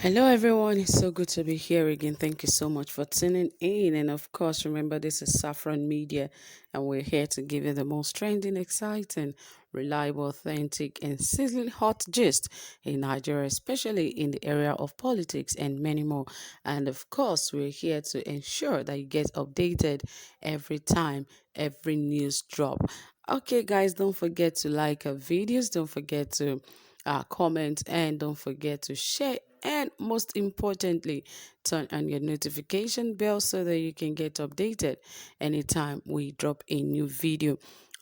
Hello, everyone. It's so good to be here again. Thank you so much for tuning in. And of course, remember, this is Saffron Media, and we're here to give you the most trending, exciting, reliable, authentic, and sizzling hot gist in Nigeria, especially in the area of politics and many more. And of course, we're here to ensure that you get updated every time every news drop. Okay, guys, don't forget to like our videos. Don't forget to comment, and don't forget to share, and most importantly, turn on your notification bell so that you can get updated anytime we drop a new video.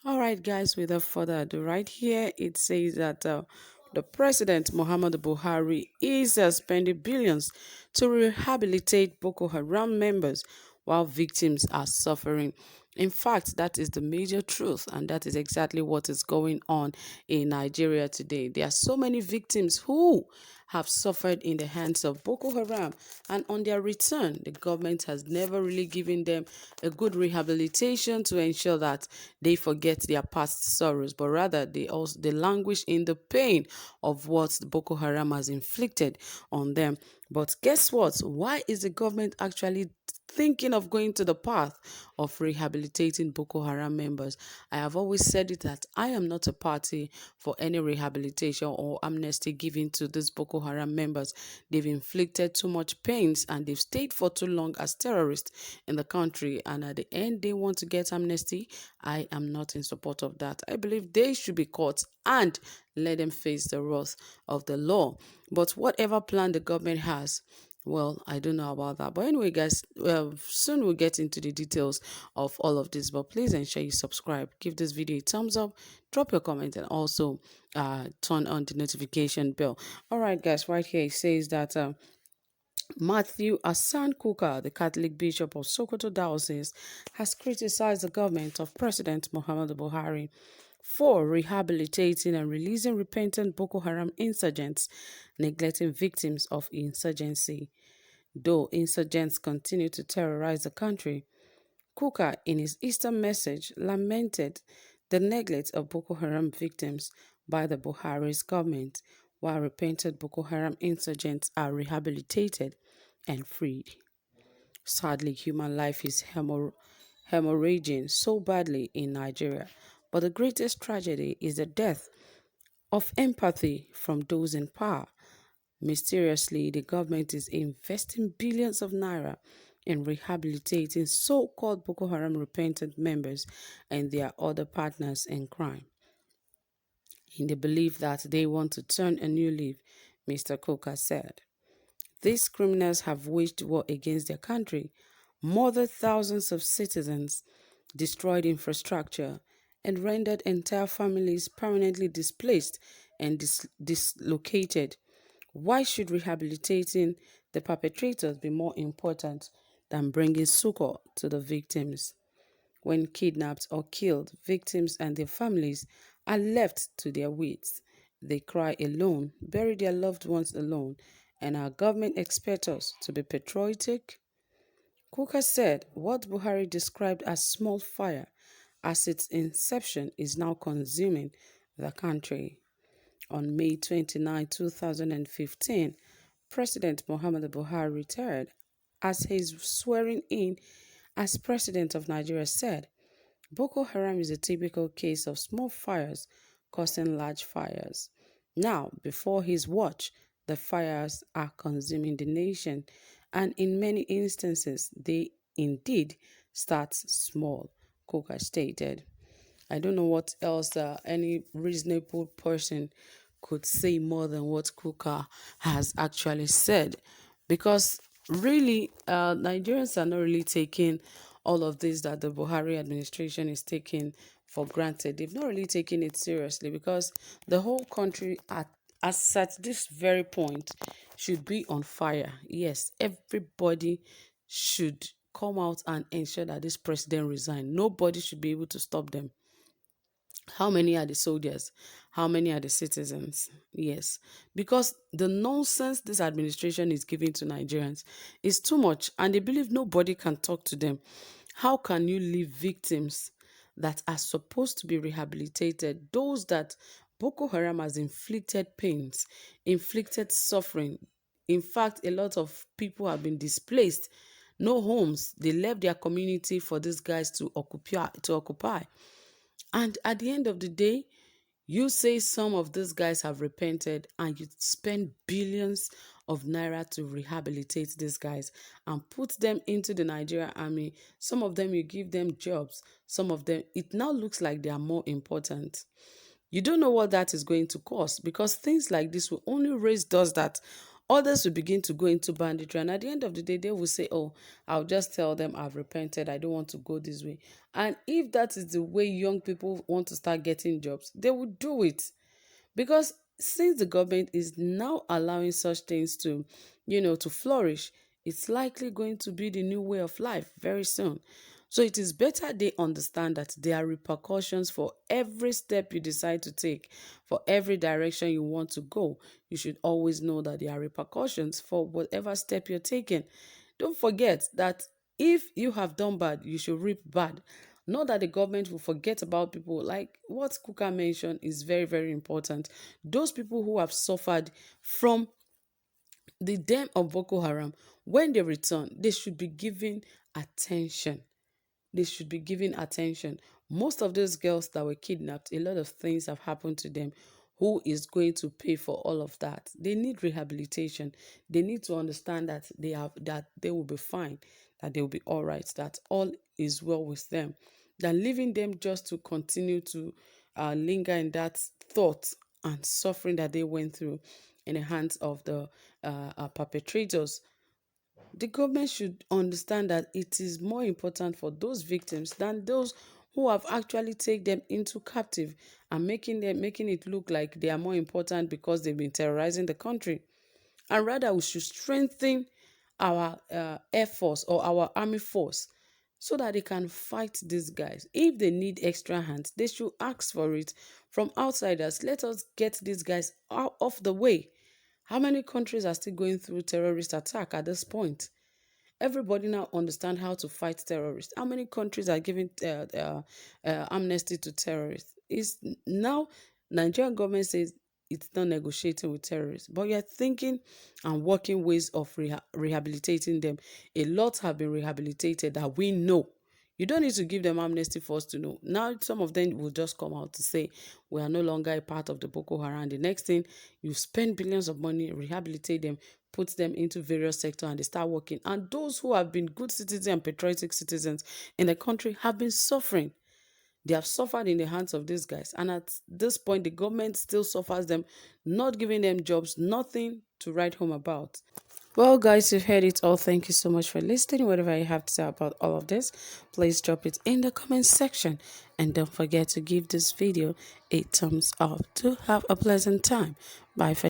All right, guys, without further ado, right here it says that the president Muhammadu Buhari is spending billions to rehabilitate Boko Haram members while victims are suffering. In fact, that is the major truth, and that is exactly what is going on in Nigeria today. There are so many victims who have suffered in the hands of Boko Haram, and on their return, the government has never really given them a good rehabilitation to ensure that they forget their past sorrows, but rather they languish in the pain of what the Boko Haram has inflicted on them. But guess what? Why is the government actually thinking of going to the path of rehabilitating Boko Haram members? I have always said it that I am not a party for any rehabilitation or amnesty given to these Boko Haram members. They've inflicted too much pains and they've stayed for too long as terrorists in the country, and at the end they want to get amnesty. I am not in support of that. I believe they should be caught and let them face the wrath of the law. But whatever plan the government has, well, I don't know about that. But anyway, guys, soon we'll get into the details of all of this. But please ensure you subscribe, give this video a thumbs up, drop your comment, and also turn on the notification bell. All right, guys, right here it says that Matthew Asan Kuka, the Catholic Bishop of Sokoto Diocese, has criticized the government of President Muhammadu Buhari for rehabilitating and releasing repentant Boko Haram insurgents, neglecting victims of insurgency. Though insurgents continue to terrorize the country, Kuka, in his Easter message, lamented the neglect of Boko Haram victims by the Buhari's government, while repentant Boko Haram insurgents are rehabilitated and freed. Sadly, human life is hemorrhaging so badly in Nigeria, but the greatest tragedy is the death of empathy from those in power. Mysteriously, the government is investing billions of naira in rehabilitating so-called Boko Haram repentant members and their other partners in crime, in the belief that they want to turn a new leaf, Mr. Coker said. These criminals have waged war against their country, murdered thousands of citizens, destroyed infrastructure, and rendered entire families permanently displaced and dislocated. Why should rehabilitating the perpetrators be more important than bringing succor to the victims? When kidnapped or killed, victims and their families are left to their wits. They cry alone, bury their loved ones alone, and our government expects us to be patriotic. Kuka said what Buhari described as small fire as its inception is now consuming the country. On May 29, 2015, President Muhammadu Buhari retired as his swearing in as president of Nigeria said, Boko Haram is a typical case of small fires causing large fires. Now, before his watch, the fires are consuming the nation, and in many instances, they indeed start small, Coker stated. I don't know what else any reasonable person could say more than what Kuka has actually said, because really, Nigerians are not really taking all of this that the Buhari administration is taking for granted. They've not really taken it seriously, because the whole country at this very point should be on fire. Yes, everybody should come out and ensure that this president resign. Nobody should be able to stop them. How many are the soldiers? How many are the citizens? Yes, because the nonsense this administration is giving to Nigerians is too much, and they believe nobody can talk to them. How can you leave victims that are supposed to be rehabilitated, those that Boko Haram has inflicted pains, inflicted suffering? In fact, a lot of people have been displaced, no homes. They left their community for these guys to occupy. And at the end of the day, you say some of these guys have repented and you spend billions of naira to rehabilitate these guys and put them into the Nigerian army. Some of them, you give them jobs. Some of them, it now looks like they are more important. You don't know what that is going to cost, because things like this will only raise dust that others will begin to go into banditry. And at the end of the day, they will say, oh, I'll just tell them I've repented. I don't want to go this way. And if that is the way young people want to start getting jobs, they will do it. Because since the government is now allowing such things to flourish, it's likely going to be the new way of life very soon. So it is better they understand that there are repercussions for every step you decide to take, for every direction you want to go. You should always know that there are repercussions for whatever step you're taking. Don't forget that if you have done bad, you should reap bad. Not that the government will forget about people. Like what Kuka mentioned is very, very important. Those people who have suffered from the dam of Boko Haram, when they return, they should be given attention. They should be given attention. Most of those girls that were kidnapped, a lot of things have happened to them. Who is going to pay for all of that? They need rehabilitation. They need to understand that they will be fine, that they will be all right, that all is well with them. Than leaving them just to continue to linger in that thought and suffering that they went through in the hands of the perpetrators. The government should understand that it is more important for those victims than those who have actually taken them into captive and making it look like they are more important because they've been terrorizing the country. And rather, we should strengthen our air force or our army force so that they can fight these guys. If they need extra hands, they should ask for it from outsiders. Let us get these guys out of the way. How many countries are still going through terrorist attack at this point? Everybody now understand how to fight terrorists. How many countries are giving amnesty to terrorists? Is now Nigerian government says it's not negotiating with terrorists, but you're thinking and working ways of rehabilitating them. A lot have been rehabilitated that we know. You don't need to give them amnesty for us to know. Now, some of them will just come out to say, we are no longer a part of the Boko Haram. The next thing, you spend billions of money, rehabilitate them, put them into various sectors, and they start working. And those who have been good citizens and patriotic citizens in the country have been suffering. They have suffered in the hands of these guys. And at this point, the government still suffers them, not giving them jobs, nothing to write home about. Well, guys, you've heard it all. Thank you so much for listening. Whatever you have to say about all of this, please drop it in the comment section. And don't forget to give this video a thumbs up. To have a pleasant time. Bye for